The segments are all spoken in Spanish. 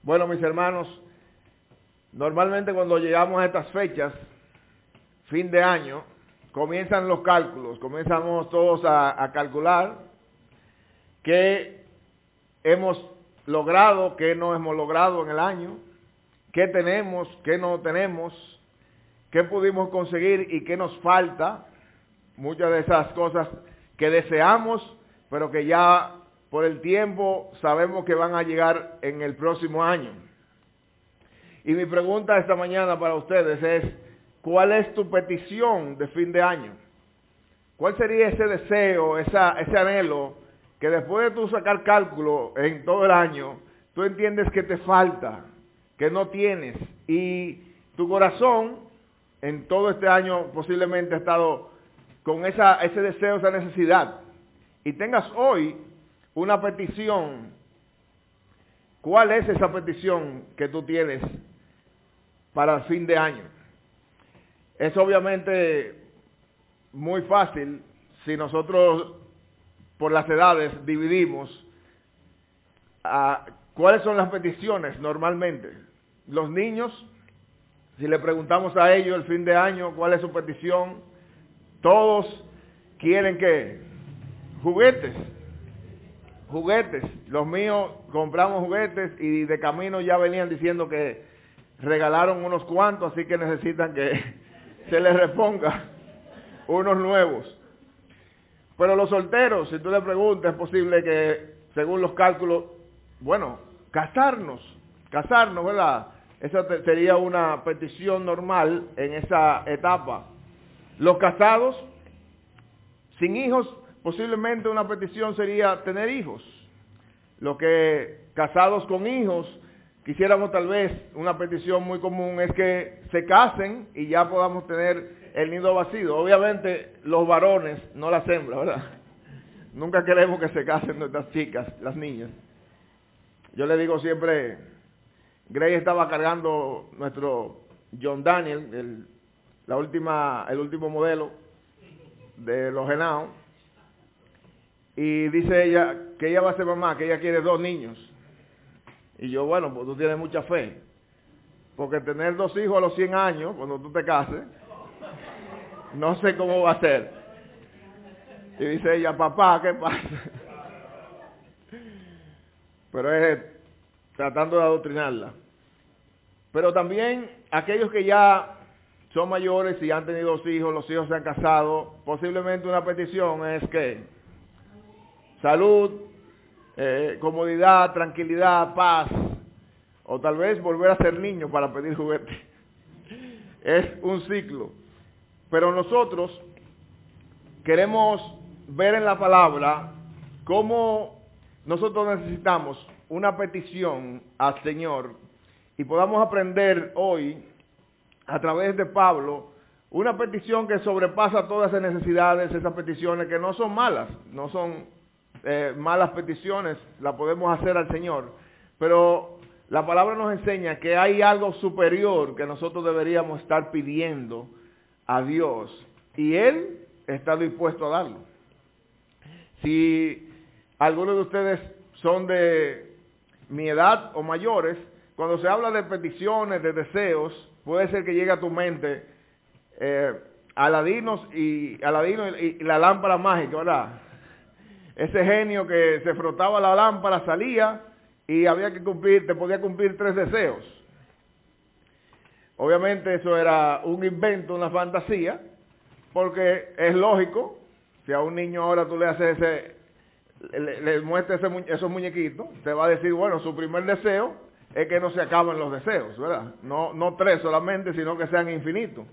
Bueno, mis hermanos, normalmente cuando llegamos a estas fechas, fin de año, comienzan los cálculos, comenzamos todos a calcular qué hemos logrado, qué no hemos logrado en el año, qué tenemos, qué no tenemos, qué pudimos conseguir y qué nos falta, muchas de esas cosas que deseamos, pero que ya por el tiempo sabemos que van a llegar en el próximo año. Y mi pregunta esta mañana para ustedes es, ¿cuál es tu petición de fin de año? ¿Cuál sería ese deseo, ese anhelo, que después de tú sacar cálculo en todo el año, tú entiendes que te falta, que no tienes, y tu corazón en todo este año posiblemente ha estado con ese deseo, esa necesidad, y tengas hoy una petición? ¿Cuál es esa petición que tú tienes para el fin de año? Es obviamente muy fácil si nosotros por las edades dividimos cuáles son las peticiones normalmente. Los niños, si le preguntamos a ellos el fin de año cuál es su petición, todos quieren que juguetes. Los míos compramos juguetes y de camino ya venían diciendo que regalaron unos cuantos, así que necesitan que se les reponga unos nuevos. Pero los solteros, si tú le preguntas, es posible que, según los cálculos, bueno, casarnos, ¿verdad? Esa sería una petición normal en esa etapa. Los casados, sin hijos, posiblemente una petición sería tener hijos. Los que casados con hijos, quisiéramos tal vez, una petición muy común es que se casen y ya podamos tener el nido vacío. Obviamente los varones, no las hembras, ¿verdad? Nunca queremos que se casen nuestras chicas, las niñas. Yo le digo siempre, Grey estaba cargando nuestro John Daniel, el último modelo de los Henao, y dice ella que ella va a ser mamá, que ella quiere 2 niños. Y yo, bueno, pues tú tienes mucha fe, porque tener 2 hijos a los 100 años, cuando tú te cases, no sé cómo va a ser. Y dice ella, papá, ¿qué pasa? Pero es tratando de adoctrinarla. Pero también aquellos que ya son mayores y han tenido 2 hijos, los hijos se han casado, posiblemente una petición es que salud, comodidad, tranquilidad, paz, o tal vez volver a ser niño para pedir juguete. Es un ciclo. Pero nosotros queremos ver en la palabra cómo nosotros necesitamos una petición al Señor y podamos aprender hoy, a través de Pablo, una petición que sobrepasa todas esas necesidades, esas peticiones que no son malas, no son malas peticiones, las podemos hacer al Señor, pero la palabra nos enseña que hay algo superior que nosotros deberíamos estar pidiendo a Dios, y Él está dispuesto a darlo. Si algunos de ustedes son de mi edad o mayores, cuando se habla de peticiones, de deseos, puede ser que llegue a tu mente Aladino y la lámpara mágica, ¿verdad? Ese genio que se frotaba la lámpara, salía y te podía cumplir 3 deseos. Obviamente eso era un invento, una fantasía, porque es lógico, si a un niño ahora tú le haces le muestras esos muñequitos, te va a decir, bueno, su primer deseo es que no se acaben los deseos, ¿verdad? No 3 solamente, sino que sean infinitos.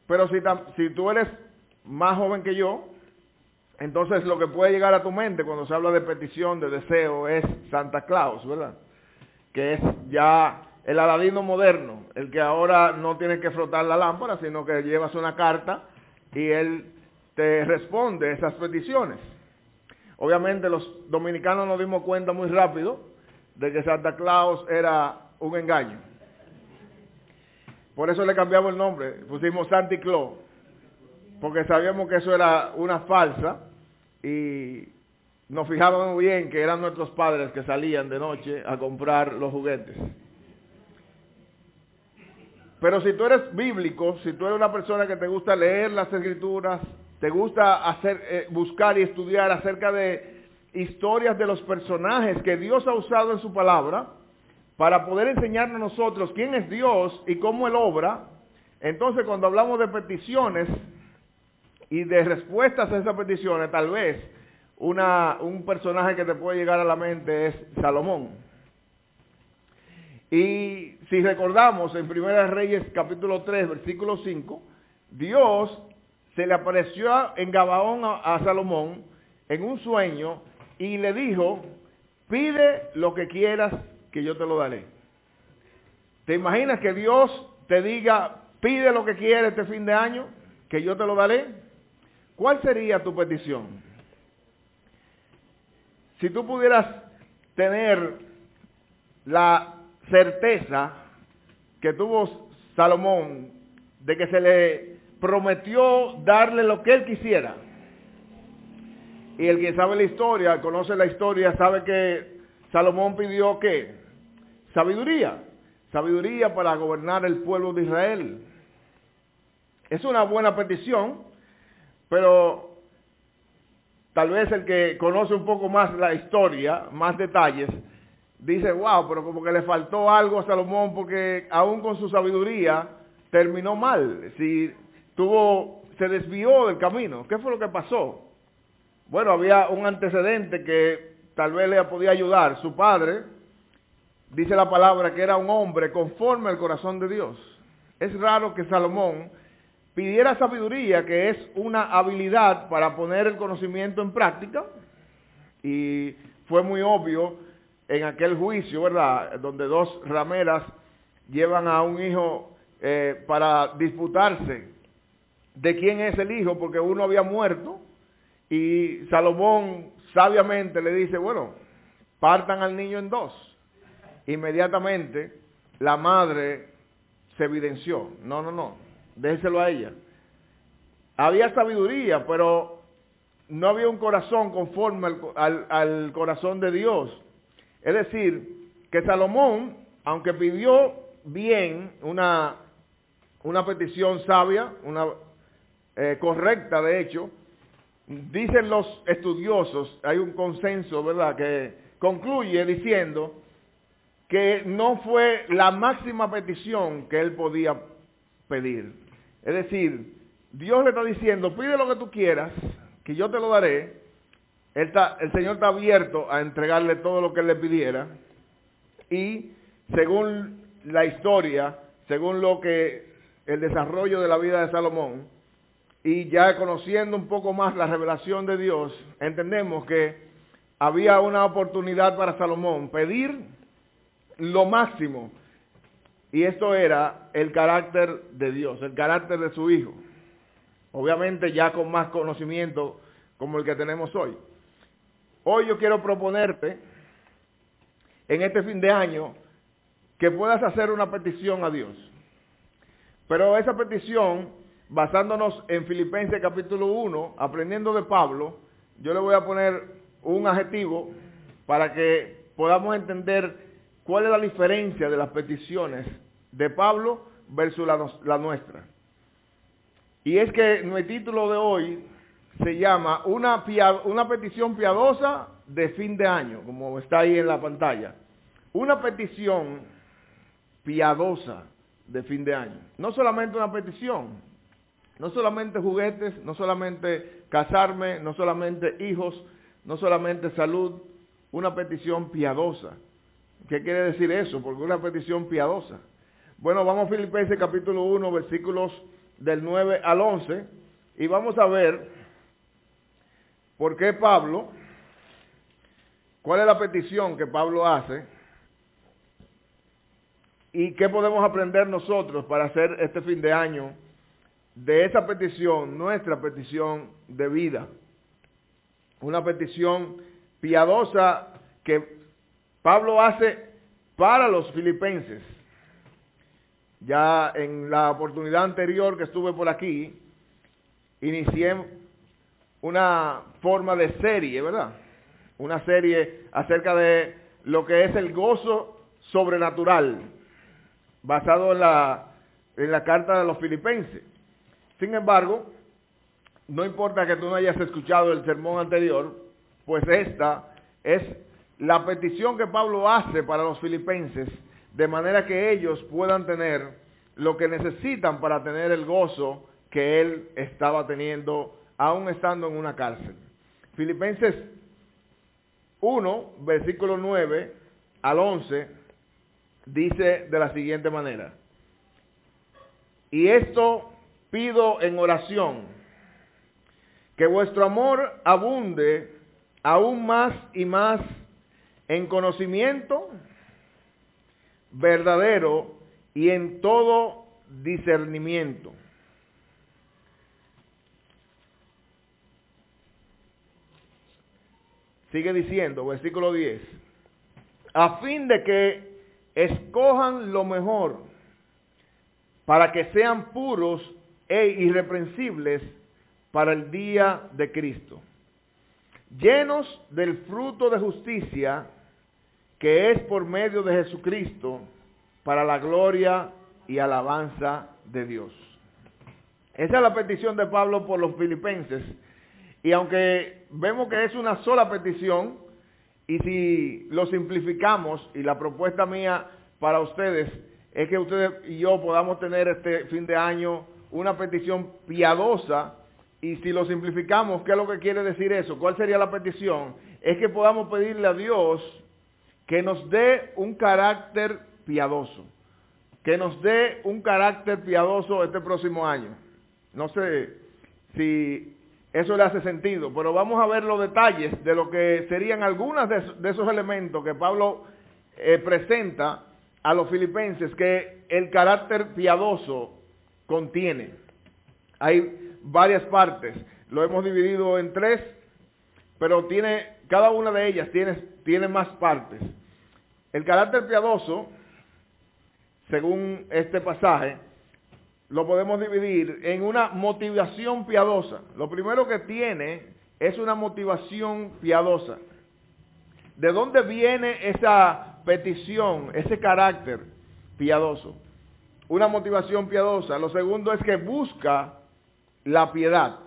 Pero si tú eres más joven que yo, entonces lo que puede llegar a tu mente cuando se habla de petición, de deseo, es Santa Claus, ¿verdad? Que es ya el Aladino moderno, el que ahora no tiene que frotar la lámpara, sino que llevas una carta y él te responde esas peticiones. Obviamente los dominicanos nos dimos cuenta muy rápido de que Santa Claus era un engaño. Por eso le cambiamos el nombre, pusimos Santi Claus, porque sabíamos que eso era una falsa y nos fijábamos bien que eran nuestros padres que salían de noche a comprar los juguetes. Pero si tú eres bíblico, si tú eres una persona que te gusta leer las Escrituras, te gusta buscar y estudiar acerca de historias de los personajes que Dios ha usado en su palabra para poder enseñarnos a nosotros quién es Dios y cómo Él obra, entonces cuando hablamos de peticiones y de respuestas a esas peticiones, tal vez un personaje que te puede llegar a la mente es Salomón. Y si recordamos en 1 Reyes capítulo 3 versículo 5, Dios se le apareció en Gabaón a Salomón en un sueño y le dijo: pide lo que quieras que yo te lo daré. ¿Te imaginas que Dios te diga: pide lo que quieres este fin de año que yo te lo daré? ¿Cuál sería tu petición? Si tú pudieras tener la certeza que tuvo Salomón de que se le prometió darle lo que él quisiera, y el que sabe la historia, conoce la historia, sabe que Salomón pidió ¿qué? Sabiduría para gobernar el pueblo de Israel. Es una buena petición, pero tal vez el que conoce un poco más la historia, más detalles, dice: wow, pero como que le faltó algo a Salomón, porque aún con su sabiduría terminó mal. Se desvió del camino. ¿Qué fue lo que pasó? Bueno, había un antecedente que tal vez le podía ayudar. Su padre, dice la palabra, que era un hombre conforme al corazón de Dios. Es raro que Salomón pidiera sabiduría, que es una habilidad para poner el conocimiento en práctica, y fue muy obvio en aquel juicio, ¿verdad?, donde dos rameras llevan a un hijo para disputarse de quién es el hijo, porque uno había muerto, y Salomón sabiamente le dice: bueno, partan al niño en dos. Inmediatamente la madre se evidenció: no, déjenselo a ella. Había sabiduría, pero no había un corazón conforme al corazón de Dios. Es decir, que Salomón, aunque pidió bien una petición sabia, correcta de hecho, dicen los estudiosos, hay un consenso, ¿verdad?, que concluye diciendo que no fue la máxima petición que él podía pedir. Es decir, Dios le está diciendo: pide lo que tú quieras, que yo te lo daré. El Señor está abierto a entregarle todo lo que él le pidiera, y según la historia, según el desarrollo de la vida de Salomón, y ya conociendo un poco más la revelación de Dios, entendemos que había una oportunidad para Salomón pedir lo máximo, y esto era el carácter de Dios, el carácter de su Hijo, obviamente ya con más conocimiento como el que tenemos hoy. Hoy yo quiero proponerte, en este fin de año, que puedas hacer una petición a Dios. Pero esa petición, basándonos en Filipenses capítulo 1, aprendiendo de Pablo, yo le voy a poner un adjetivo para que podamos entender cuál es la diferencia de las peticiones de Pablo versus la nuestra. Y es que nuestro título de hoy se llama una petición piadosa de fin de año, como está ahí en la pantalla. Una petición piadosa de fin de año. No solamente una petición, no solamente juguetes, no solamente casarme, no solamente hijos, no solamente salud, una petición piadosa. ¿Qué quiere decir eso? Porque una petición piadosa. Bueno, vamos a Filipenses capítulo 1, versículos del 9 al 11, y vamos a ver por qué Pablo, cuál es la petición que Pablo hace, y qué podemos aprender nosotros para hacer este fin de año de esa petición, nuestra petición de vida. Una petición piadosa que Pablo hace para los filipenses. Ya en la oportunidad anterior que estuve por aquí, inicié una forma de serie, ¿verdad?, una serie acerca de lo que es el gozo sobrenatural, basado en la carta de los Filipenses. Sin embargo, no importa que tú no hayas escuchado el sermón anterior, pues esta es la petición que Pablo hace para los filipenses, de manera que ellos puedan tener lo que necesitan para tener el gozo que él estaba teniendo, aún estando en una cárcel. Filipenses 1, versículo 9 al 11, dice de la siguiente manera: y esto pido en oración, que vuestro amor abunde aún más y más en conocimiento verdadero y en todo discernimiento. Sigue diciendo, versículo 10, a fin de que escojan lo mejor, para que sean puros e irreprensibles para el día de Cristo, llenos del fruto de justicia que es por medio de Jesucristo, para la gloria y alabanza de Dios. Esa es la petición de Pablo por los filipenses, y aunque vemos que es una sola petición, y si lo simplificamos, y la propuesta mía para ustedes es que ustedes y yo podamos tener este fin de año una petición piadosa. Y si lo simplificamos, ¿qué es lo que quiere decir eso? ¿Cuál sería la petición? Es que podamos pedirle a Dios que nos dé un carácter piadoso. Que nos dé un carácter piadoso este próximo año. No sé si eso le hace sentido, pero vamos a ver los detalles de lo que serían algunos de esos elementos que Pablo presenta a los filipenses que el carácter piadoso contiene. Hay varias partes, lo hemos dividido en 3, pero cada una de ellas tiene más partes. El carácter piadoso, según este pasaje, lo podemos dividir en una motivación piadosa. Lo primero que tiene es una motivación piadosa. ¿De dónde viene esa petición, ese carácter piadoso? Una motivación piadosa. Lo segundo es que busca la piedad,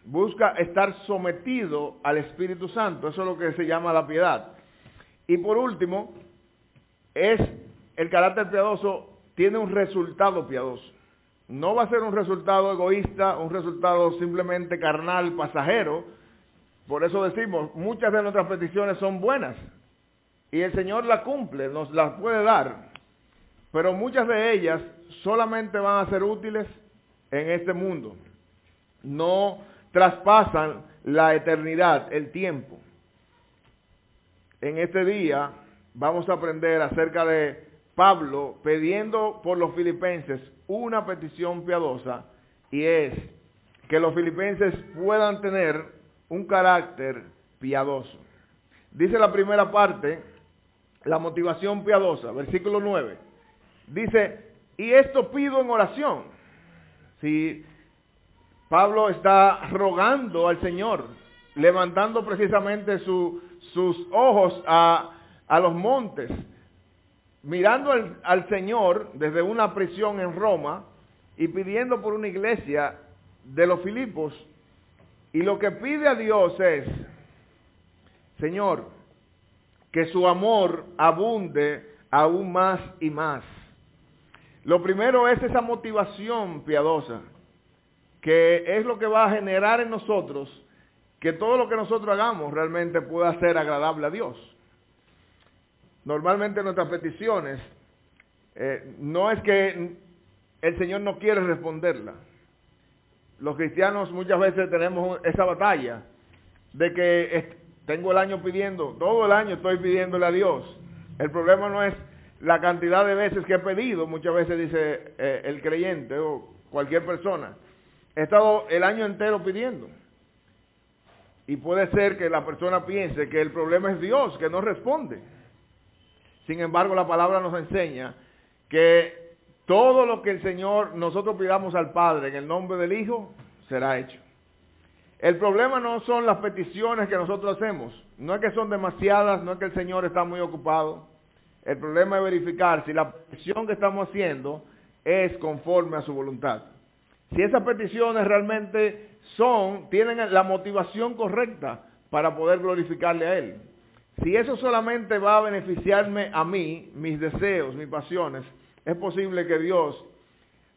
busca estar sometido al Espíritu Santo, eso es lo que se llama la piedad. Y por último, el carácter piadoso tiene un resultado piadoso. No va a ser un resultado egoísta, un resultado simplemente carnal, pasajero. Por eso decimos, muchas de nuestras peticiones son buenas y el Señor las cumple, nos las puede dar, pero muchas de ellas solamente van a ser útiles en este mundo. No traspasan la eternidad, el tiempo. En este día vamos a aprender acerca de Pablo pidiendo por los filipenses una petición piadosa, y es que los filipenses puedan tener un carácter piadoso. Dice la primera parte, la motivación piadosa, versículo 9. Dice, y esto pido en oración. Si Pablo está rogando al Señor, levantando precisamente sus ojos a los montes, mirando al Señor desde una prisión en Roma y pidiendo por una iglesia de los Filipos. Y lo que pide a Dios es, Señor, que su amor abunde aún más y más. Lo primero es esa motivación piadosa, que es lo que va a generar en nosotros que todo lo que nosotros hagamos realmente pueda ser agradable a Dios. Normalmente nuestras peticiones no es que el Señor no quiere responderla. Los cristianos muchas veces tenemos esa batalla de que tengo el año pidiendo, todo el año estoy pidiéndole a Dios. El problema no es la cantidad de veces que he pedido, muchas veces dice el creyente o cualquier persona. He estado el año entero pidiendo. Y puede ser que la persona piense que el problema es Dios, que no responde. Sin embargo, la palabra nos enseña que todo lo que el Señor, nosotros pidamos al Padre en el nombre del Hijo, será hecho. El problema no son las peticiones que nosotros hacemos. No es que son demasiadas, no es que el Señor está muy ocupado. El problema es verificar si la petición que estamos haciendo es conforme a su voluntad. Si esas peticiones realmente tienen la motivación correcta para poder glorificarle a Él. Si eso solamente va a beneficiarme a mí, mis deseos, mis pasiones, es posible que Dios,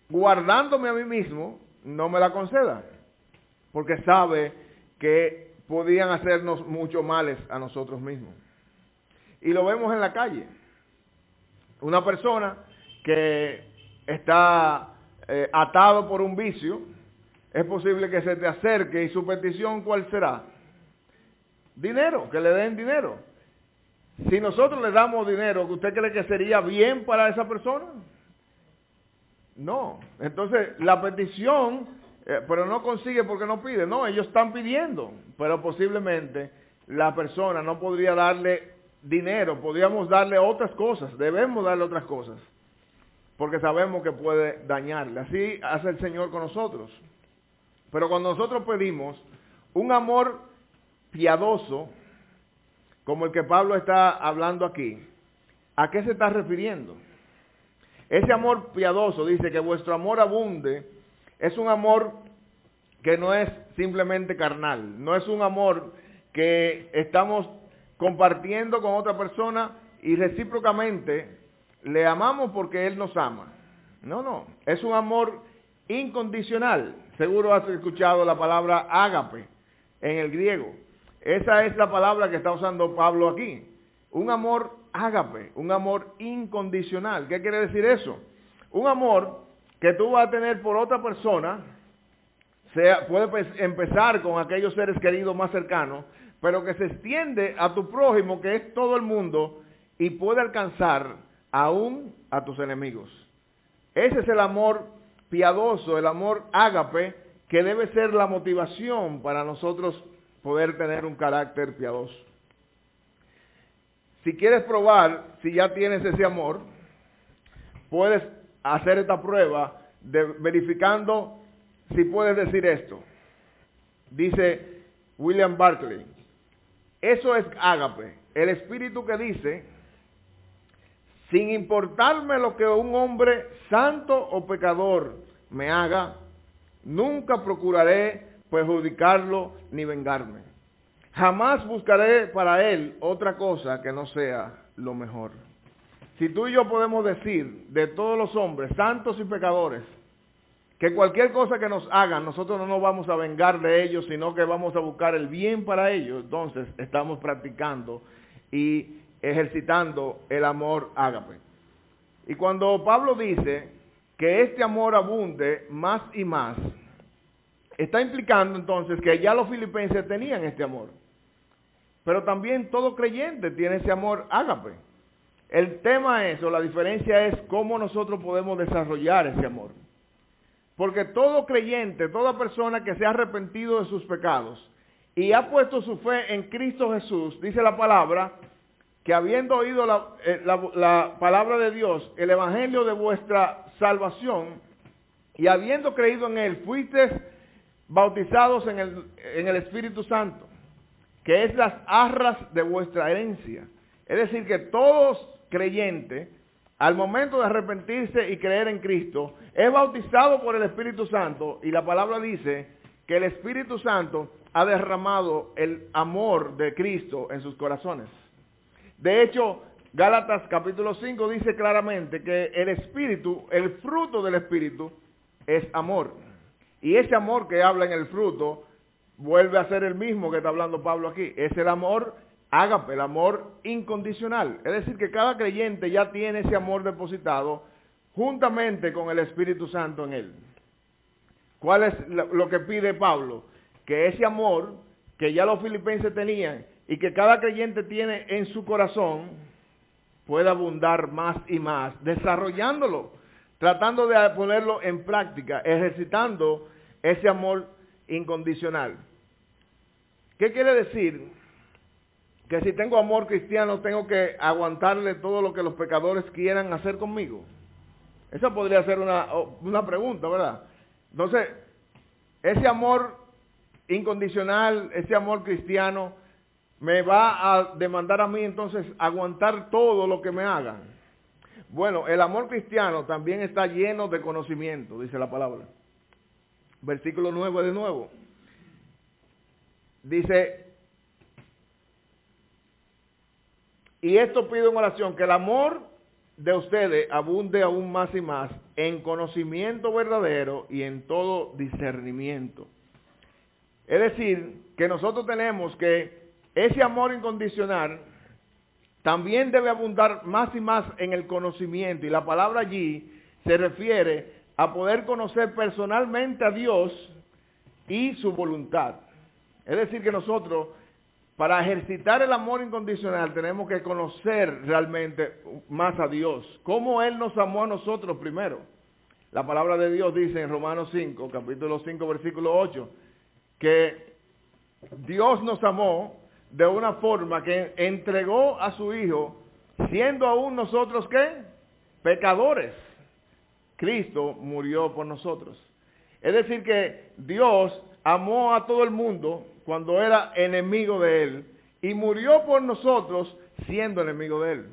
guardándome a mí mismo, no me la conceda. Porque sabe que podían hacernos mucho males a nosotros mismos. Y lo vemos en la calle. Una persona que está atado por un vicio, es posible que se te acerque y su petición, ¿cuál será? Dinero, que le den dinero. Si nosotros le damos dinero, ¿usted cree que sería bien para esa persona? No. Entonces, la petición, pero no consigue porque no pide. No, ellos están pidiendo, pero posiblemente la persona no podría darle dinero, podríamos darle otras cosas, debemos darle otras cosas, porque sabemos que puede dañarle. Así hace el Señor con nosotros. Pero cuando nosotros pedimos un amor piadoso, como el que Pablo está hablando aquí, ¿a qué se está refiriendo? Ese amor piadoso dice que vuestro amor abunde, es un amor que no es simplemente carnal, no es un amor que estamos compartiendo con otra persona y recíprocamente le amamos porque Él nos ama. No, es un amor incondicional. Seguro has escuchado la palabra ágape en el griego. Esa es la palabra que está usando Pablo aquí. Un amor ágape, un amor incondicional. ¿Qué quiere decir eso? Un amor que tú vas a tener por otra persona, puede empezar con aquellos seres queridos más cercanos, pero que se extiende a tu prójimo, que es todo el mundo, y puede alcanzar aún a tus enemigos. Ese es el amor piadoso, el amor ágape, que debe ser la motivación para nosotros poder tener un carácter piadoso. Si quieres probar si ya tienes ese amor, puedes hacer esta prueba verificando si puedes decir esto. Dice William Barclay, eso es ágape, el espíritu que dice: sin importarme lo que un hombre santo o pecador me haga, nunca procuraré perjudicarlo ni vengarme. Jamás buscaré para él otra cosa que no sea lo mejor. Si tú y yo podemos decir de todos los hombres, santos y pecadores, que cualquier cosa que nos hagan, nosotros no nos vamos a vengar de ellos, sino que vamos a buscar el bien para ellos, entonces estamos practicando y ejercitando el amor ágape. Y cuando Pablo dice que este amor abunde más y más, está implicando entonces que ya los filipenses tenían este amor. Pero también todo creyente tiene ese amor ágape. El tema es, o la diferencia es cómo nosotros podemos desarrollar ese amor. Porque todo creyente, toda persona que se ha arrepentido de sus pecados y ha puesto su fe en Cristo Jesús, dice la palabra, que habiendo oído la palabra de Dios, el evangelio de vuestra salvación, y habiendo creído en él, fuisteis bautizados en el Espíritu Santo, que es las arras de vuestra herencia. Es decir, que todos creyentes, al momento de arrepentirse y creer en Cristo, es bautizado por el Espíritu Santo, y la palabra dice que el Espíritu Santo ha derramado el amor de Cristo en sus corazones. De hecho, Gálatas capítulo 5 dice claramente que el Espíritu, el fruto del Espíritu, es amor. Y ese amor que habla en el fruto vuelve a ser el mismo que está hablando Pablo aquí. Es el amor ágape, el amor incondicional. Es decir, que cada creyente ya tiene ese amor depositado juntamente con el Espíritu Santo en él. ¿Cuál es lo que pide Pablo? Que ese amor que ya los filipenses tenían y que cada creyente tiene en su corazón pueda abundar más y más, desarrollándolo, tratando de ponerlo en práctica, ejercitando ese amor incondicional. ¿Qué quiere decir? Que si tengo amor cristiano tengo que aguantarle todo lo que los pecadores quieran hacer conmigo. Esa podría ser una pregunta, ¿verdad? Entonces, ese amor incondicional, ese amor cristiano, me va a demandar a mí entonces aguantar todo lo que me hagan. Bueno, el amor cristiano también está lleno de conocimiento, dice la palabra. Versículo 9 de nuevo. Dice, y esto pido en oración, que el amor de ustedes abunde aún más y más en conocimiento verdadero y en todo discernimiento. Es decir, que nosotros tenemos que ese amor incondicional también debe abundar más y más en el conocimiento. Y la palabra allí se refiere a poder conocer personalmente a Dios y su voluntad. Es decir, que nosotros, para ejercitar el amor incondicional, tenemos que conocer realmente más a Dios. Cómo Él nos amó a nosotros primero. La palabra de Dios dice en Romanos 5, capítulo 5, versículo 8, que Dios nos amó de una forma que entregó a su Hijo, siendo aún nosotros, ¿qué? Pecadores. Cristo murió por nosotros. Es decir que Dios amó a todo el mundo cuando era enemigo de Él y murió por nosotros siendo enemigo de Él.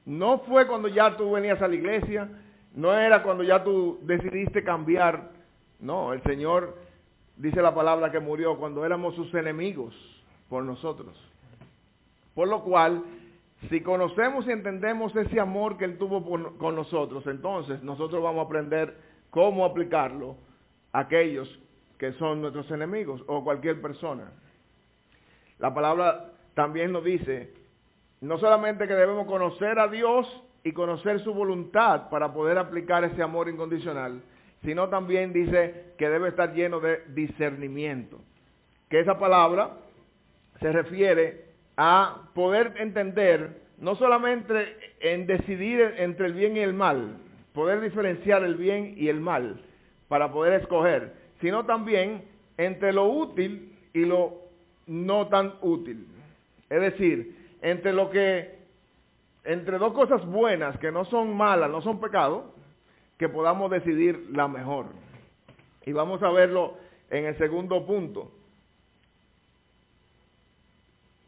No fue cuando ya tú venías a la iglesia, no era cuando ya tú decidiste cambiar. No, el Señor dice la palabra que murió cuando éramos sus enemigos por nosotros. Por lo cual, si conocemos y entendemos ese amor que Él tuvo con nosotros, entonces nosotros vamos a aprender cómo aplicarlo a aquellos que son nuestros enemigos o cualquier persona. La palabra también nos dice, no solamente que debemos conocer a Dios y conocer su voluntad para poder aplicar ese amor incondicional, sino también dice que debe estar lleno de discernimiento. Que esa palabra se refiere a poder entender, no solamente en decidir entre el bien y el mal, poder diferenciar el bien y el mal para poder escoger, sino también entre lo útil y lo no tan útil. Es decir, entre dos cosas buenas que no son malas, no son pecados, que podamos decidir la mejor. Y vamos a verlo en el segundo punto.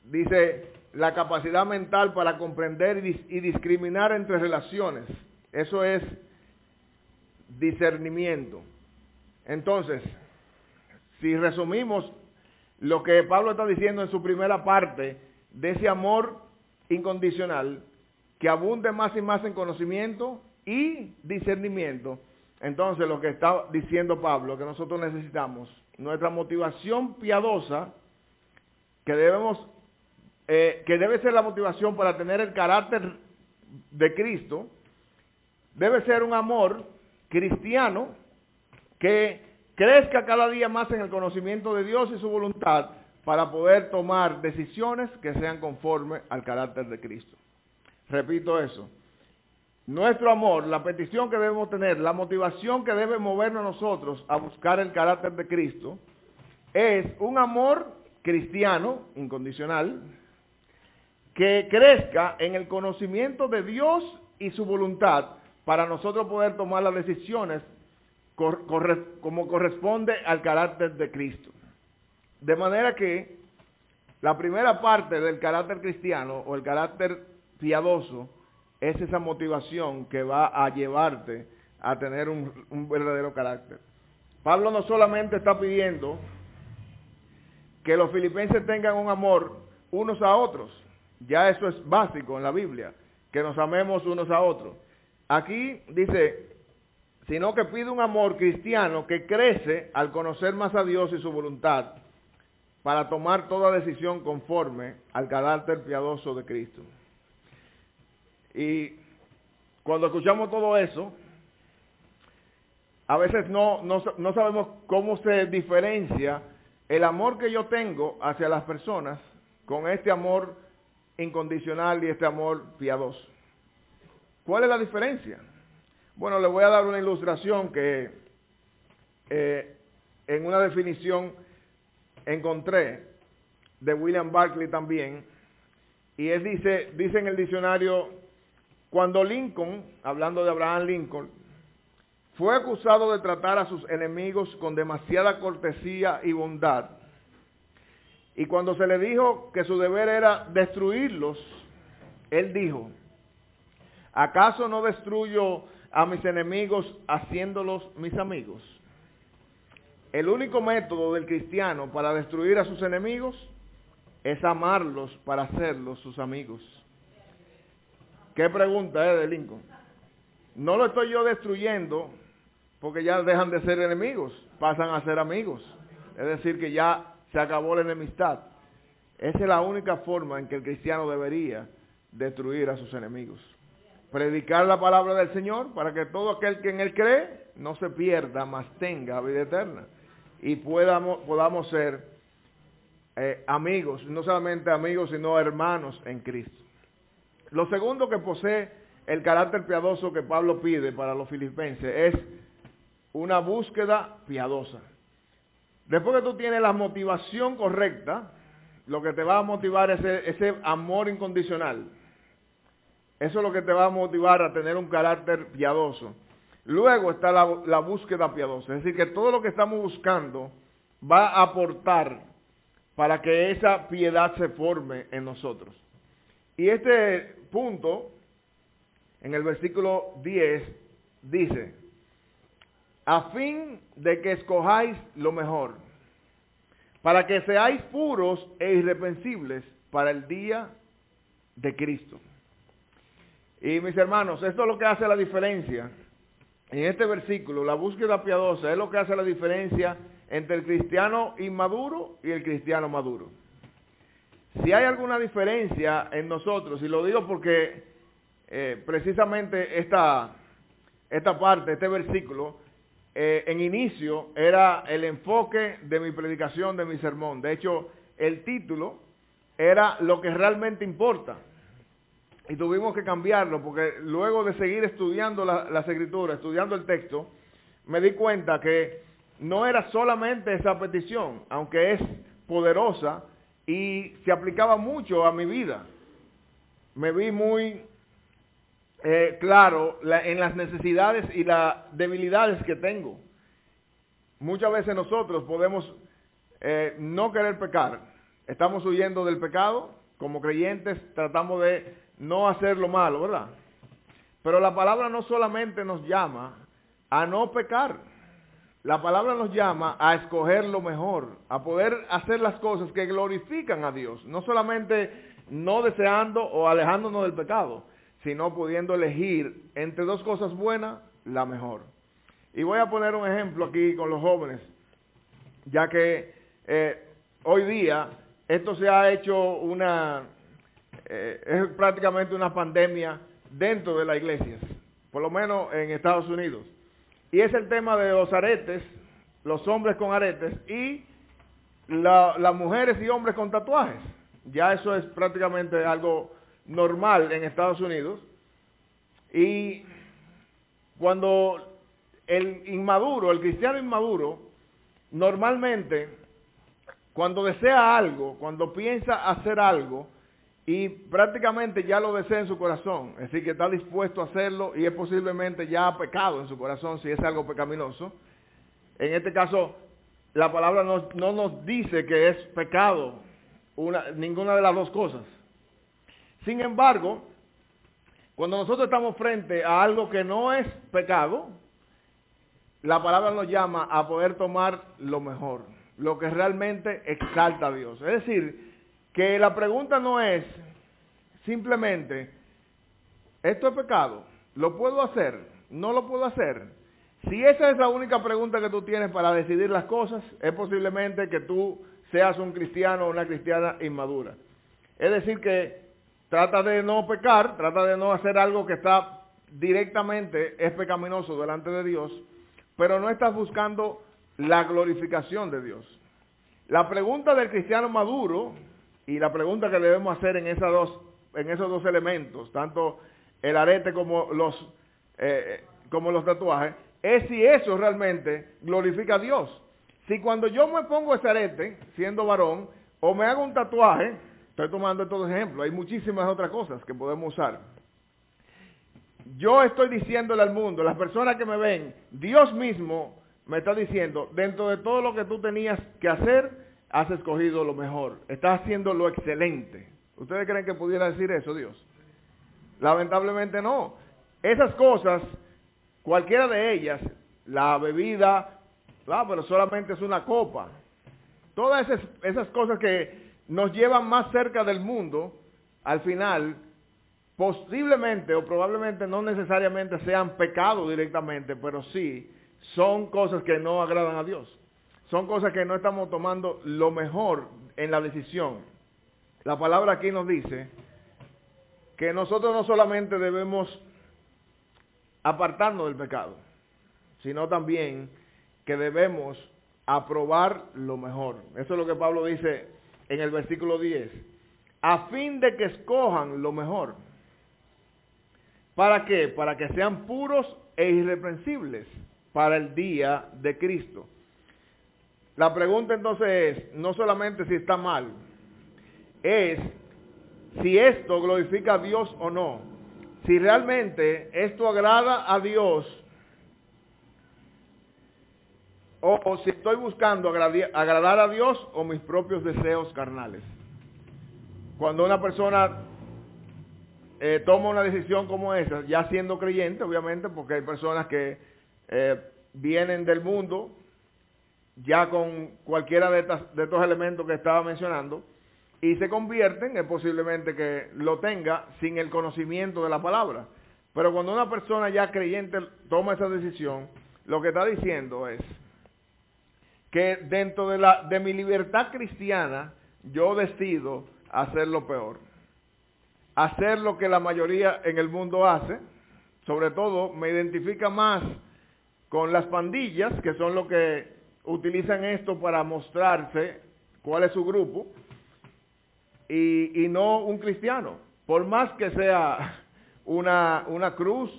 Dice, la capacidad mental para comprender y discriminar entre relaciones. Eso es discernimiento. Entonces, si resumimos lo que Pablo está diciendo en su primera parte de ese amor incondicional, que abunde más y más en conocimiento y discernimiento, entonces lo que está diciendo Pablo, que nosotros necesitamos, nuestra motivación piadosa, que debe ser la motivación para tener el carácter de Cristo, debe ser un amor cristiano que crezca cada día más en el conocimiento de Dios y su voluntad para poder tomar decisiones que sean conformes al carácter de Cristo. Repito eso. Nuestro amor, la petición que debemos tener, la motivación que debe movernos nosotros a buscar el carácter de Cristo, es un amor cristiano, incondicional, que crezca en el conocimiento de Dios y su voluntad para nosotros poder tomar las decisiones como corresponde al carácter de Cristo. De manera que la primera parte del carácter cristiano o el carácter piadoso es esa motivación que va a llevarte a tener un verdadero carácter. Pablo no solamente está pidiendo que los filipenses tengan un amor unos a otros, ya eso es básico en la Biblia, que nos amemos unos a otros. Aquí dice, sino que pide un amor cristiano que crece al conocer más a Dios y su voluntad para tomar toda decisión conforme al carácter piadoso de Cristo. Y cuando escuchamos todo eso, a veces no sabemos cómo se diferencia el amor que yo tengo hacia las personas con este amor incondicional y este amor piadoso. ¿Cuál es la diferencia? Bueno, le voy a dar una ilustración que en una definición encontré de William Barclay también, y él dice en el diccionario, cuando Lincoln, hablando de Abraham Lincoln, fue acusado de tratar a sus enemigos con demasiada cortesía y bondad, Y cuando se le dijo que su deber era destruirlos, él dijo, ¿acaso no destruyo a mis enemigos haciéndolos mis amigos? El único método del cristiano para destruir a sus enemigos es amarlos para hacerlos sus amigos. ¿Qué pregunta de Lincoln? No lo estoy yo destruyendo porque ya dejan de ser enemigos, pasan a ser amigos. Es decir, que ya se acabó la enemistad. Esa es la única forma en que el cristiano debería destruir a sus enemigos. Predicar la palabra del Señor para que todo aquel que en Él cree no se pierda, mas tenga vida eterna. Y podamos ser amigos, no solamente amigos, sino hermanos en Cristo. Lo segundo que posee el carácter piadoso que Pablo pide para los filipenses es una búsqueda piadosa. Después que tú tienes la motivación correcta, lo que te va a motivar es ese amor incondicional. Eso es lo que te va a motivar a tener un carácter piadoso. Luego está la búsqueda piadosa, es decir, que todo lo que estamos buscando va a aportar para que esa piedad se forme en nosotros. Y este punto, en el versículo 10, dice, a fin de que escojáis lo mejor, para que seáis puros e irreprensibles para el día de Cristo. Y mis hermanos, esto es lo que hace la diferencia. En este versículo, la búsqueda piadosa es lo que hace la diferencia entre el cristiano inmaduro y el cristiano maduro. Si hay alguna diferencia en nosotros, y lo digo porque precisamente esta parte, este versículo, en inicio era el enfoque de mi predicación, de mi sermón. De hecho, el título era lo que realmente importa. Y tuvimos que cambiarlo porque luego de seguir estudiando las escrituras, estudiando el texto, me di cuenta que no era solamente esa petición, aunque es poderosa y se aplicaba mucho a mi vida. Me vi muy claro en las necesidades y las debilidades que tengo. Muchas veces nosotros podemos no querer pecar. Estamos huyendo del pecado. Como creyentes tratamos de no hacer lo malo, ¿verdad? Pero la palabra no solamente nos llama a no pecar. La palabra nos llama a escoger lo mejor, a poder hacer las cosas que glorifican a Dios. No solamente no deseando o alejándonos del pecado, sino pudiendo elegir entre dos cosas buenas, la mejor. Y voy a poner un ejemplo aquí con los jóvenes, ya que hoy día esto se ha hecho es prácticamente una pandemia dentro de las iglesias, por lo menos en Estados Unidos. Y es el tema de los aretes, los hombres con aretes y las mujeres y hombres con tatuajes. Ya eso es prácticamente algo normal en Estados Unidos. Y cuando el cristiano inmaduro, normalmente cuando desea algo, cuando piensa hacer algo y prácticamente ya lo desea en su corazón, es decir, que está dispuesto a hacerlo y es posiblemente ya pecado en su corazón si es algo pecaminoso. En este caso, la palabra no nos dice que es pecado ninguna de las dos cosas. Sin embargo, cuando nosotros estamos frente a algo que no es pecado, la palabra nos llama a poder tomar lo mejor, lo que realmente exalta a Dios. Es decir, que la pregunta no es simplemente, ¿esto es pecado? ¿Lo puedo hacer? ¿No lo puedo hacer? Si esa es la única pregunta que tú tienes para decidir las cosas, es posiblemente que tú seas un cristiano o una cristiana inmadura. Es decir, que trata de no pecar, trata de no hacer algo que está directamente, es pecaminoso delante de Dios, pero no estás buscando la glorificación de Dios. La pregunta del cristiano maduro y la pregunta que debemos hacer en esos dos elementos, tanto el arete como los tatuajes, es si eso realmente glorifica a Dios. Si cuando yo me pongo ese arete, siendo varón, o me hago un tatuaje, estoy tomando estos ejemplos, hay muchísimas otras cosas que podemos usar. Yo estoy diciéndole al mundo, las personas que me ven, Dios mismo me está diciendo, dentro de todo lo que tú tenías que hacer, has escogido lo mejor, estás haciendo lo excelente. ¿Ustedes creen que pudiera decir eso Dios? Lamentablemente no. Esas cosas, cualquiera de ellas, la bebida, pero solamente es una copa. Todas esas cosas que nos llevan más cerca del mundo, al final, posiblemente o probablemente no necesariamente sean pecado directamente, pero sí son cosas que no agradan a Dios. Son cosas que no estamos tomando lo mejor en la decisión. La palabra aquí nos dice que nosotros no solamente debemos apartarnos del pecado, sino también que debemos aprobar lo mejor. Eso es lo que Pablo dice en el versículo 10. A fin de que escojan lo mejor. ¿Para qué? Para que sean puros e irreprensibles para el día de Cristo. La pregunta entonces es, no solamente si está mal, es si esto glorifica a Dios o no. Si realmente esto agrada a Dios, o si estoy buscando agradar a Dios o mis propios deseos carnales. Cuando una persona toma una decisión como esa, ya siendo creyente, obviamente, porque hay personas que vienen del mundo ya con cualquiera de estos elementos que estaba mencionando, y se convierten, es posiblemente que lo tenga sin el conocimiento de la palabra. Pero cuando una persona ya creyente toma esa decisión, lo que está diciendo es que dentro de mi libertad cristiana, yo decido hacer lo peor. Hacer lo que la mayoría en el mundo hace. Sobre todo me identifica más con las pandillas, que son los que utilizan esto para mostrarse cuál es su grupo, y no un cristiano, por más que sea una cruz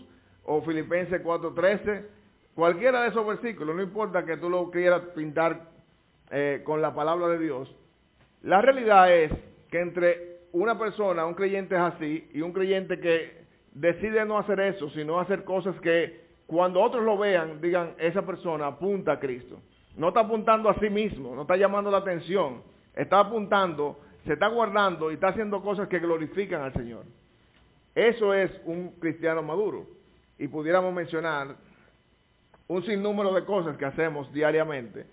o Filipenses 4:13, cualquiera de esos versículos, no importa que tú lo quieras pintar con la palabra de Dios. La realidad es que entre una persona, un creyente es así, y un creyente que decide no hacer eso, sino hacer cosas que cuando otros lo vean, digan, esa persona apunta a Cristo. No está apuntando a sí mismo, no está llamando la atención, está apuntando, se está guardando y está haciendo cosas que glorifican al Señor. Eso es un cristiano maduro. Y pudiéramos mencionar un sinnúmero de cosas que hacemos diariamente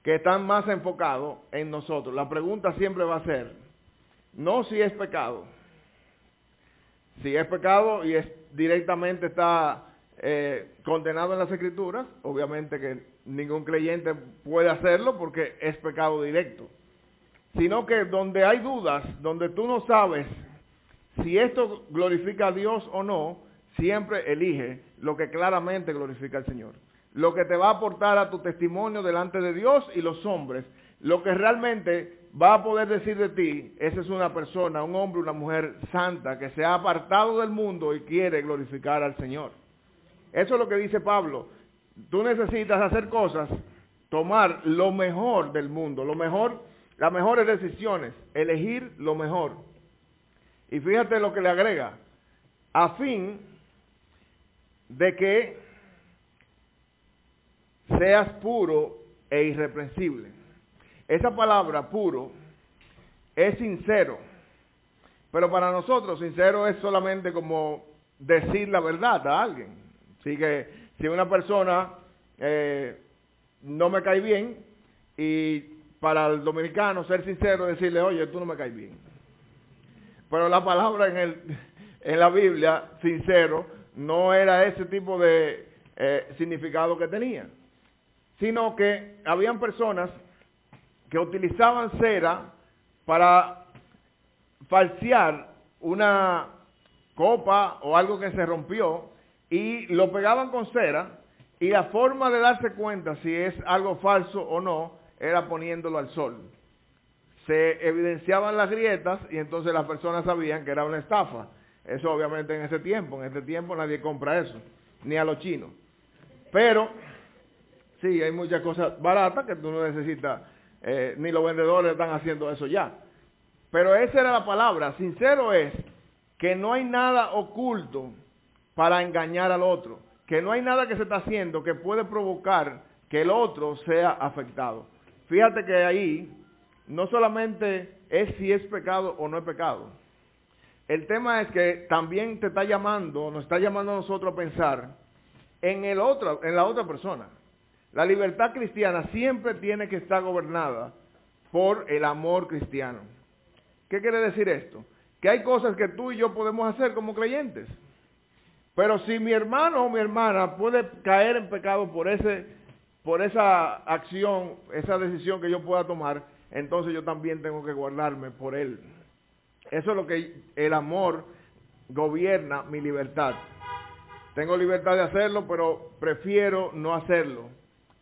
que están más enfocados en nosotros. La pregunta siempre va a ser, no si es pecado. Si es pecado y directamente está condenado en las Escrituras, obviamente que ningún creyente puede hacerlo porque es pecado directo. Sino que donde hay dudas, donde tú no sabes si esto glorifica a Dios o no, siempre elige lo que claramente glorifica al Señor. Lo que te va a aportar a tu testimonio delante de Dios y los hombres, lo que realmente va a poder decir de ti, esa es una persona, un hombre, una mujer santa, que se ha apartado del mundo y quiere glorificar al Señor. Eso es lo que dice Pablo. Tú necesitas hacer cosas, tomar lo mejor del mundo, lo mejor, las mejores decisiones, elegir lo mejor. Y fíjate lo que le agrega, a fin de que seas puro e irreprensible. Esa palabra puro es sincero, pero para nosotros sincero es solamente como decir la verdad a alguien. Así que si una persona no me cae bien, y para el dominicano ser sincero es decirle, oye, tú no me caes bien. Pero la palabra en la Biblia, sincero, no era ese tipo de significado que tenía, sino que habían personas que utilizaban cera para falsear una copa o algo que se rompió y lo pegaban con cera, y la forma de darse cuenta si es algo falso o no era poniéndolo al sol. Se evidenciaban las grietas y entonces las personas sabían que era una estafa. Eso obviamente en este tiempo nadie compra eso, ni a los chinos. Pero sí, hay muchas cosas baratas que tú no necesitas, ni los vendedores están haciendo eso ya. Pero esa era la palabra. Sincero es que no hay nada oculto para engañar al otro, que no hay nada que se está haciendo que puede provocar que el otro sea afectado. Fíjate que ahí no solamente es si es pecado o no es pecado. El tema es que también te está llamando, nos está llamando a nosotros a pensar en la otra persona. La libertad cristiana siempre tiene que estar gobernada por el amor cristiano. ¿Qué quiere decir esto? Que hay cosas que tú y yo podemos hacer como creyentes. Pero si mi hermano o mi hermana puede caer en pecado por esa acción, esa decisión que yo pueda tomar, entonces yo también tengo que guardarme por él. Eso es lo que el amor gobierna mi libertad. Tengo libertad de hacerlo, pero prefiero no hacerlo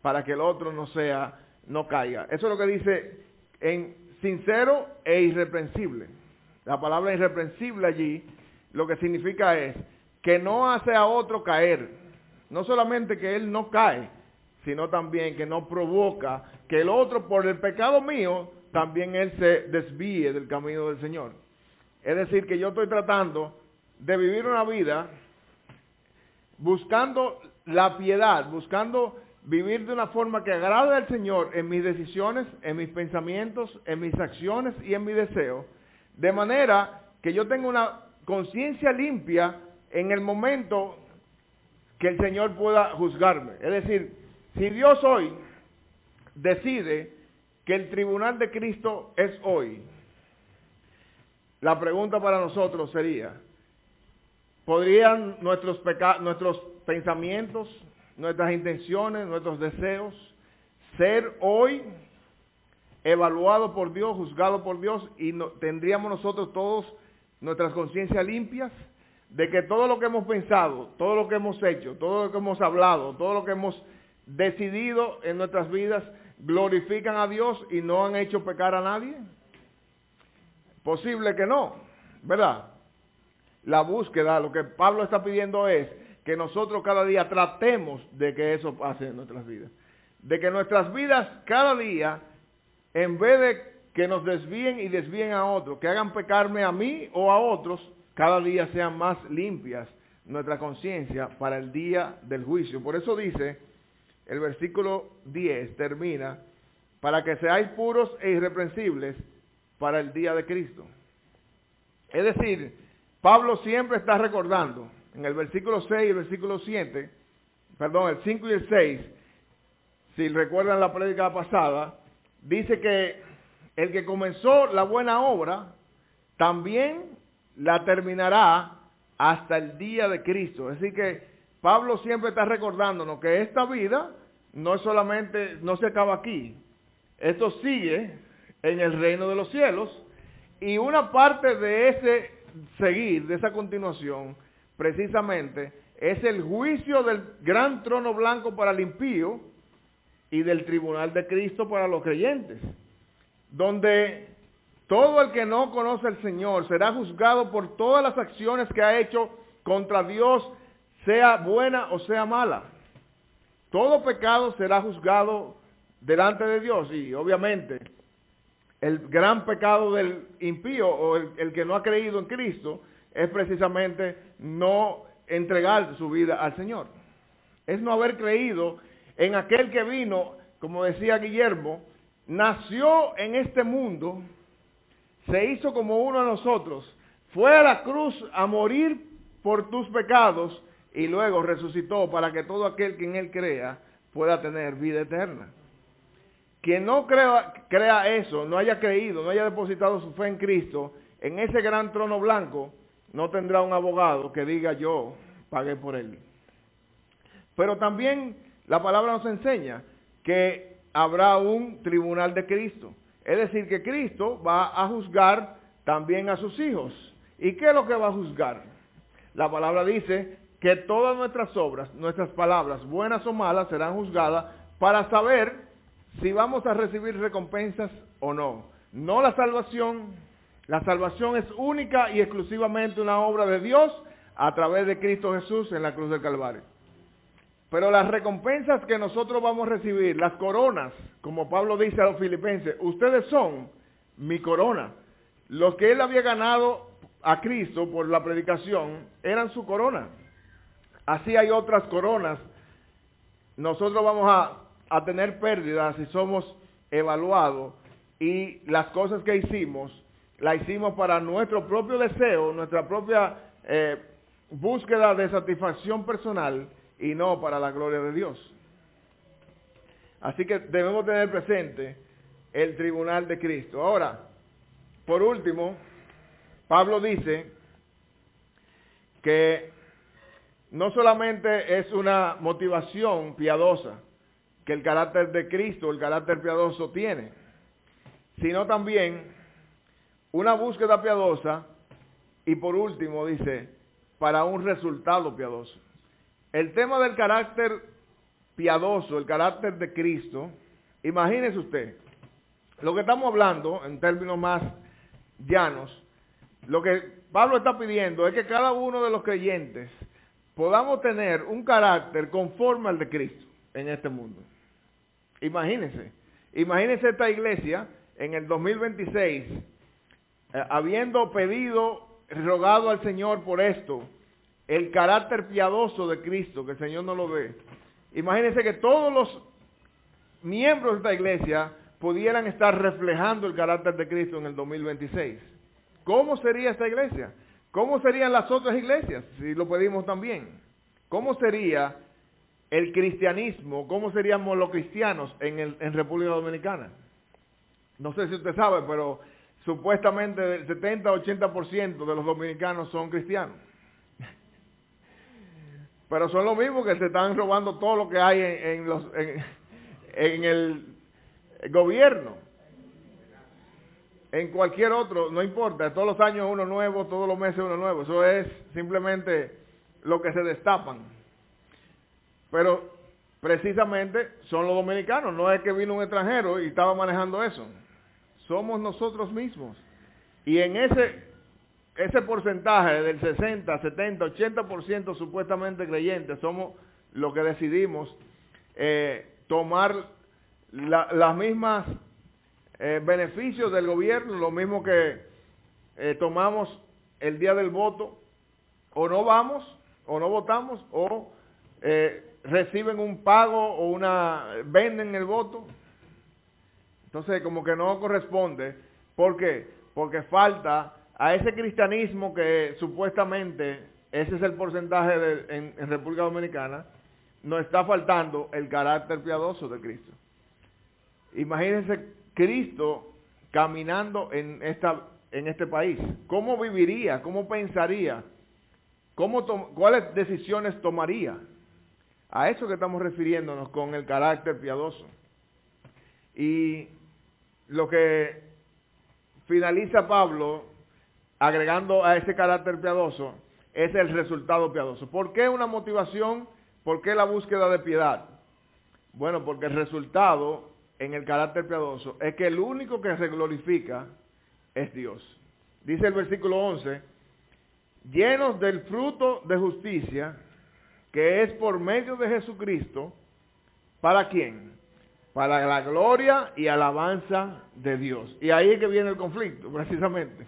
para que el otro no caiga. Eso es lo que dice en sincero e irreprensible. La palabra irreprensible allí lo que significa es que no hace a otro caer. No solamente que él no cae, sino también que no provoca que el otro, por el pecado mío, también él se desvíe del camino del Señor. Es decir, que yo estoy tratando de vivir una vida buscando la piedad, buscando vivir de una forma que agrade al Señor en mis decisiones, en mis pensamientos, en mis acciones y en mi deseo, de manera que yo tenga una conciencia limpia en el momento que el Señor pueda juzgarme. Es decir, si Dios hoy decide que el tribunal de Cristo es hoy, la pregunta para nosotros sería, ¿podrían nuestros pensamientos, nuestras intenciones, nuestros deseos ser hoy evaluados por Dios, juzgados por Dios, y tendríamos nosotros todos nuestras conciencias limpias de que todo lo que hemos pensado, todo lo que hemos hecho, todo lo que hemos hablado, todo lo que hemos decidido en nuestras vidas glorifican a Dios y no han hecho pecar a nadie? Posible que no, ¿verdad? La búsqueda, lo que Pablo está pidiendo es que nosotros cada día tratemos de que eso pase en nuestras vidas. De que nuestras vidas cada día, en vez de que nos desvíen y desvíen a otros, que hagan pecarme a mí o a otros, cada día sean más limpias nuestra conciencia para el día del juicio. Por eso dice, el versículo 10 termina, para que seáis puros e irreprensibles para el día de Cristo. Es decir, Pablo siempre está recordando, en el versículo 6 y el versículo 7, el 5 y el 6, si recuerdan la prédica pasada, dice que el que comenzó la buena obra, también la terminará hasta el día de Cristo. Así que Pablo siempre está recordándonos que esta vida no se acaba aquí. Esto sigue en el reino de los cielos, y una parte de ese seguir, de esa continuación, precisamente, es el juicio del gran trono blanco para el impío y del tribunal de Cristo para los creyentes, donde todo el que no conoce al Señor será juzgado por todas las acciones que ha hecho contra Dios, sea buena o sea mala. Todo pecado será juzgado delante de Dios, y obviamente el gran pecado del impío o el que no ha creído en Cristo es precisamente no entregar su vida al Señor. Es no haber creído en aquel que vino, como decía Guillermo, nació en este mundo, se hizo como uno de nosotros, fue a la cruz a morir por tus pecados y luego resucitó para que todo aquel que en él crea pueda tener vida eterna. Quien no crea eso, no haya creído, no haya depositado su fe en Cristo, en ese gran trono blanco, no tendrá un abogado que diga yo pagué por él. Pero también la palabra nos enseña que habrá un tribunal de Cristo. Es decir, que Cristo va a juzgar también a sus hijos. ¿Y qué es lo que va a juzgar? La palabra dice que todas nuestras obras, nuestras palabras, buenas o malas, serán juzgadas para saber si vamos a recibir recompensas o no. No la salvación. La salvación es única y exclusivamente una obra de Dios a través de Cristo Jesús en la cruz del Calvario. Pero las recompensas que nosotros vamos a recibir, las coronas, como Pablo dice a los filipenses, ustedes son mi corona. Los que él había ganado a Cristo por la predicación eran su corona. Así hay otras coronas. Nosotros vamos a tener pérdidas si somos evaluados y las cosas que hicimos, las hicimos para nuestro propio deseo, nuestra propia búsqueda de satisfacción personal y no para la gloria de Dios. Así que debemos tener presente el tribunal de Cristo. Ahora, por último, Pablo dice que no solamente es una motivación piadosa que el carácter de Cristo, el carácter piadoso tiene, sino también una búsqueda piadosa y por último dice, para un resultado piadoso. El tema del carácter piadoso, el carácter de Cristo, imagínese usted, lo que estamos hablando en términos más llanos, lo que Pablo está pidiendo es que cada uno de los creyentes podamos tener un carácter conforme al de Cristo en este mundo. Imagínense esta iglesia en el 2026, habiendo pedido, rogado al Señor por esto, el carácter piadoso de Cristo, que el Señor no lo ve. Imagínense que todos los miembros de esta iglesia pudieran estar reflejando el carácter de Cristo en el 2026. ¿Cómo sería esta iglesia? ¿Cómo serían las otras iglesias, si lo pedimos también? ¿Cómo sería el cristianismo? ¿Cómo seríamos los cristianos en República Dominicana? No sé si usted sabe, pero supuestamente el 70-80% de los dominicanos son cristianos. Pero son los mismos que se están robando todo lo que hay en el gobierno. En cualquier otro, no importa, todos los años uno nuevo, todos los meses uno nuevo. Eso es simplemente lo que se destapan. Pero precisamente son los dominicanos, no es que vino un extranjero y estaba manejando eso. Somos nosotros mismos. Y en ese porcentaje del 60, 70, 80% supuestamente creyentes, somos los que decidimos tomar las mismas beneficios del gobierno, lo mismo que tomamos el día del voto, o no vamos, o no votamos, o reciben un pago o venden el voto. Entonces como que no corresponde. ¿Por qué? Porque falta a ese cristianismo que supuestamente ese es el porcentaje en República Dominicana, nos está faltando el carácter piadoso de Cristo. Imagínense Cristo caminando en este país. ¿Cómo viviría? ¿Cómo pensaría? ¿Cuáles decisiones tomaría? A eso que estamos refiriéndonos con el carácter piadoso. Y lo que finaliza Pablo agregando a ese carácter piadoso es el resultado piadoso. ¿Por qué una motivación? ¿Por qué la búsqueda de piedad? Bueno, porque el resultado en el carácter piadoso es que el único que se glorifica es Dios. Dice el versículo 11, llenos del fruto de justicia, que es por medio de Jesucristo, ¿para quién? Para la gloria y alabanza de Dios. Y ahí es que viene el conflicto, precisamente.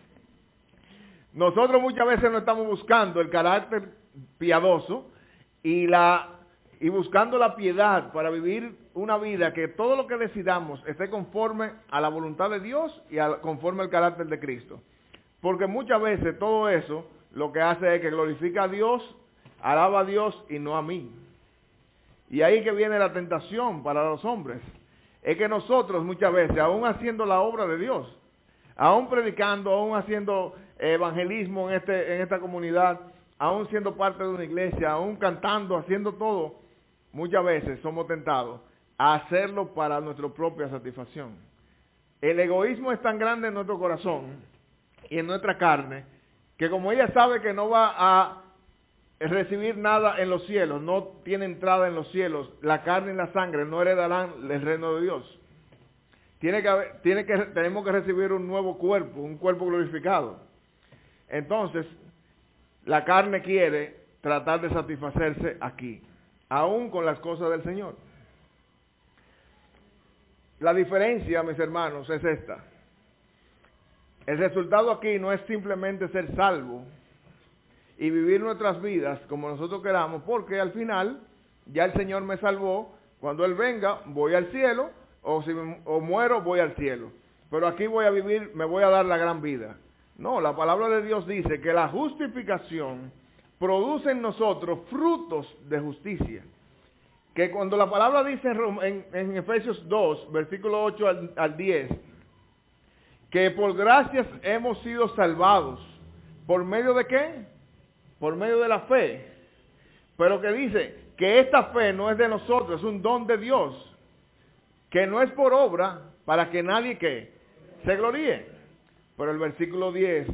Nosotros muchas veces no estamos buscando el carácter piadoso y buscando la piedad para vivir una vida que todo lo que decidamos esté conforme a la voluntad de Dios y conforme al carácter de Cristo. Porque muchas veces todo eso lo que hace es que glorifica a Dios, alaba a Dios y no a mí. Y ahí que viene la tentación para los hombres. Es que nosotros muchas veces, aún haciendo la obra de Dios, aún predicando, aún haciendo evangelismo en esta comunidad, aún siendo parte de una iglesia, aún cantando, haciendo todo, muchas veces somos tentados a hacerlo para nuestra propia satisfacción. El egoísmo es tan grande en nuestro corazón y en nuestra carne, que como ella sabe que no va a recibir nada en los cielos, no tiene entrada en los cielos, la carne y la sangre no heredarán el reino de Dios. Tenemos que recibir un nuevo cuerpo, un cuerpo glorificado. Entonces, la carne quiere tratar de satisfacerse aquí, aún con las cosas del Señor. La diferencia, mis hermanos, es esta. El resultado aquí no es simplemente ser salvo y vivir nuestras vidas como nosotros queramos, porque al final ya el Señor me salvó. Cuando Él venga, voy al cielo, o muero, voy al cielo. pero aquí voy a vivir, me voy a dar la gran vida. No, la palabra de Dios dice que la justificación produce en nosotros frutos de justicia. Que cuando la palabra dice en Efesios 2, versículo 8 al 10, que por gracias hemos sido salvados. ¿Por medio de qué? Por medio de la fe. Pero que dice que esta fe no es de nosotros, es un don de Dios. Que no es por obra para que nadie que se gloríe. Pero el versículo 10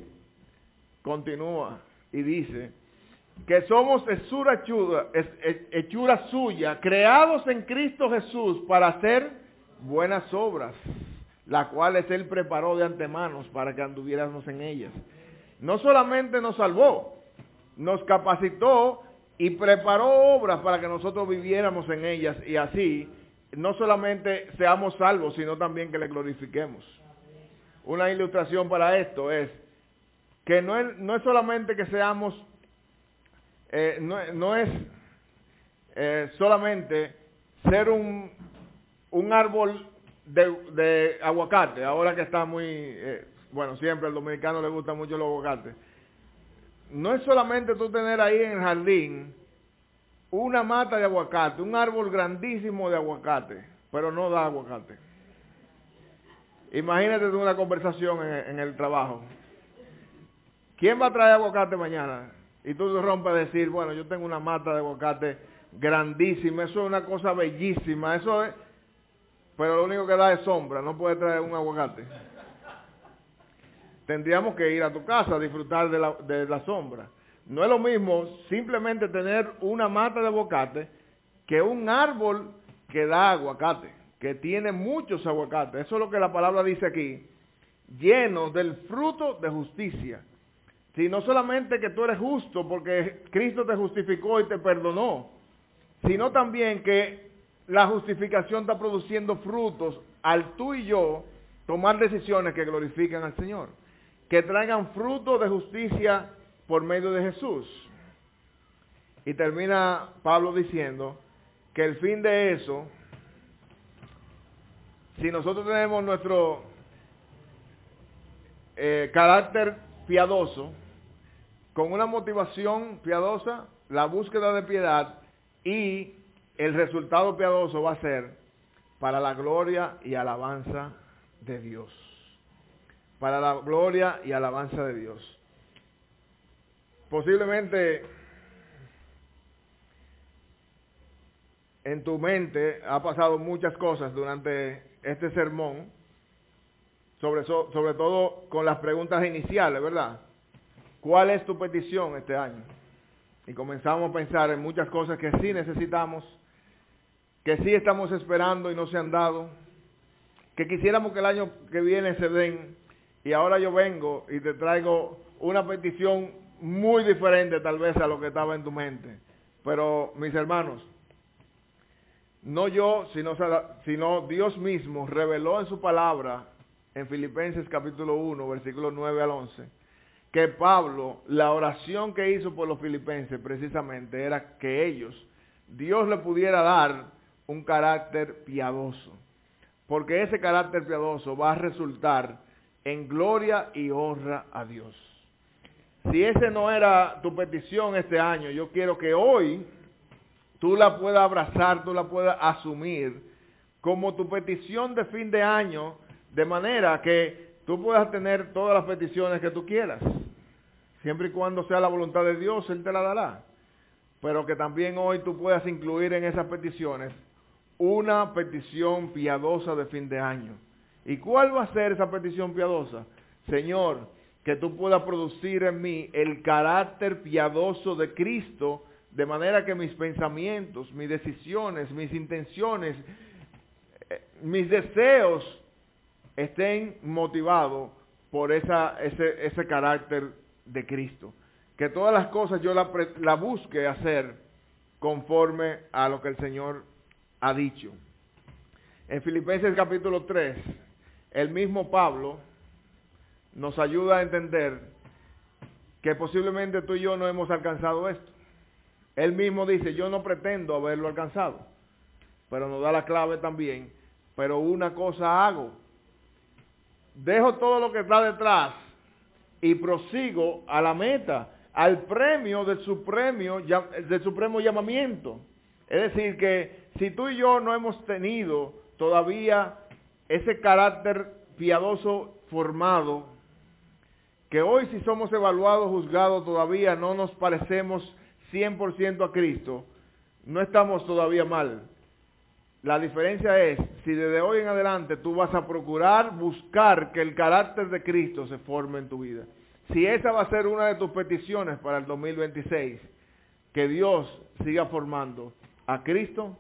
continúa y dice que somos hechura suya, creados en Cristo Jesús para hacer buenas obras, las cuales Él preparó de antemano para que anduviéramos en ellas. No solamente nos salvó, nos capacitó y preparó obras para que nosotros viviéramos en ellas y así no solamente seamos salvos, sino también que le glorifiquemos. Una ilustración para esto es que no es solamente que seamos, no es solamente ser un árbol de aguacate, ahora que está muy, bueno, siempre al dominicano le gusta mucho los aguacates. No es solamente tú tener ahí en el jardín una mata de aguacate, un árbol grandísimo de aguacate, pero no da aguacate. Imagínate una conversación en el trabajo. ¿Quién va a traer aguacate mañana? Y tú te rompes a decir, bueno, yo tengo una mata de aguacate grandísima, eso es una cosa bellísima, eso es, pero lo único que da es sombra, no puede traer un aguacate. Tendríamos que ir a tu casa a disfrutar de la sombra. No es lo mismo simplemente tener una mata de aguacate que un árbol que da aguacate, que tiene muchos aguacates. Eso es lo que la palabra dice aquí, lleno del fruto de justicia. Si no solamente que tú eres justo porque Cristo te justificó y te perdonó, sino también que la justificación está produciendo frutos al tú y yo tomar decisiones que glorifican al Señor, que traigan fruto de justicia por medio de Jesús. Y termina Pablo diciendo que el fin de eso, si nosotros tenemos nuestro carácter piadoso, con una motivación piadosa, la búsqueda de piedad, y el resultado piadoso va a ser para la gloria y alabanza de Dios. Para la gloria y alabanza de Dios. Posiblemente en tu mente ha pasado muchas cosas durante este sermón, sobre todo con las preguntas iniciales, ¿verdad? ¿Cuál es tu petición este año? Y comenzamos a pensar en muchas cosas que sí necesitamos, que sí estamos esperando y no se han dado, que quisiéramos que el año que viene se den, y ahora yo vengo y te traigo una petición muy diferente tal vez a lo que estaba en tu mente. Pero mis hermanos, no yo, sino Dios mismo reveló en su palabra, en Filipenses capítulo 1, versículos 9 al 11, que Pablo, la oración que hizo por los filipenses precisamente era que ellos, Dios le pudiera dar un carácter piadoso, porque ese carácter piadoso va a resultar en gloria y honra a Dios. Si ese no era tu petición este año, yo quiero que hoy tú la puedas abrazar, tú la puedas asumir como tu petición de fin de año, de manera que tú puedas tener todas las peticiones que tú quieras. Siempre y cuando sea la voluntad de Dios, Él te la dará. Pero que también hoy tú puedas incluir en esas peticiones una petición piadosa de fin de año. ¿Y cuál va a ser esa petición piadosa? Señor, que tú puedas producir en mí el carácter piadoso de Cristo, de manera que mis pensamientos, mis decisiones, mis intenciones, mis deseos estén motivados por ese carácter de Cristo. Que todas las cosas yo la busque hacer conforme a lo que el Señor ha dicho. En Filipenses capítulo 3, el mismo Pablo nos ayuda a entender que posiblemente tú y yo no hemos alcanzado esto. Él mismo dice, yo no pretendo haberlo alcanzado, pero nos da la clave también, pero una cosa hago, dejo todo lo que está detrás y prosigo a la meta, al premio del supremo llamamiento. Es decir, que si tú y yo no hemos tenido todavía ese carácter piadoso formado, que hoy si somos evaluados, juzgados, todavía no nos parecemos 100% a Cristo, no estamos todavía mal. La diferencia es, si desde hoy en adelante tú vas a procurar buscar que el carácter de Cristo se forme en tu vida. Si esa va a ser una de tus peticiones para el 2026, que Dios siga formando a Cristo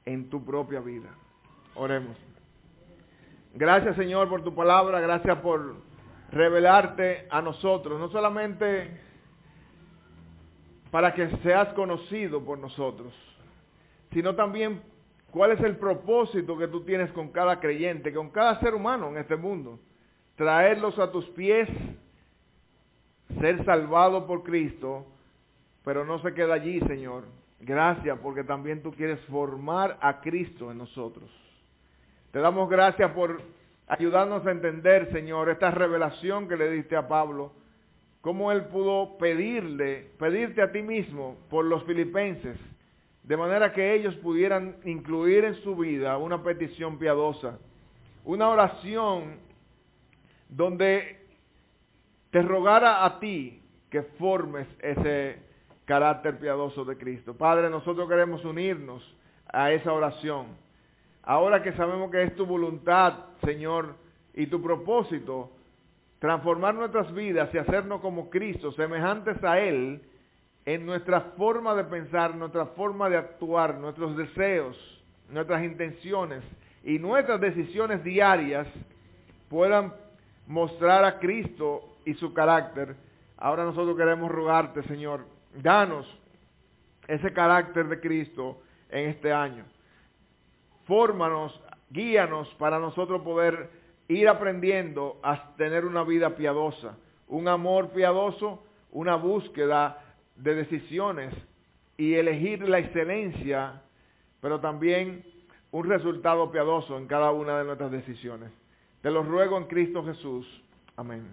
en tu propia vida. Oremos. Gracias, Señor, por tu palabra, gracias por revelarte a nosotros, no solamente para que seas conocido por nosotros, sino también cuál es el propósito que tú tienes con cada creyente, con cada ser humano en este mundo. Traerlos a tus pies, ser salvado por Cristo, pero no se queda allí, Señor. Gracias, porque también tú quieres formar a Cristo en nosotros. Te damos gracias por ayudarnos a entender, Señor, esta revelación que le diste a Pablo, cómo él pudo pedirte a ti mismo por los filipenses, de manera que ellos pudieran incluir en su vida una petición piadosa, una oración donde te rogara a ti que formes ese carácter piadoso de Cristo. Padre, nosotros queremos unirnos a esa oración. Ahora que sabemos que es tu voluntad, Señor, y tu propósito, transformar nuestras vidas y hacernos como Cristo, semejantes a Él, en nuestra forma de pensar, nuestra forma de actuar, nuestros deseos, nuestras intenciones y nuestras decisiones diarias puedan mostrar a Cristo y su carácter. Ahora nosotros queremos rogarte, Señor, danos ese carácter de Cristo en este año. Fórmanos, guíanos para nosotros poder ir aprendiendo a tener una vida piadosa, un amor piadoso, una búsqueda de decisiones y elegir la excelencia, pero también un resultado piadoso en cada una de nuestras decisiones. Te lo ruego en Cristo Jesús. Amén.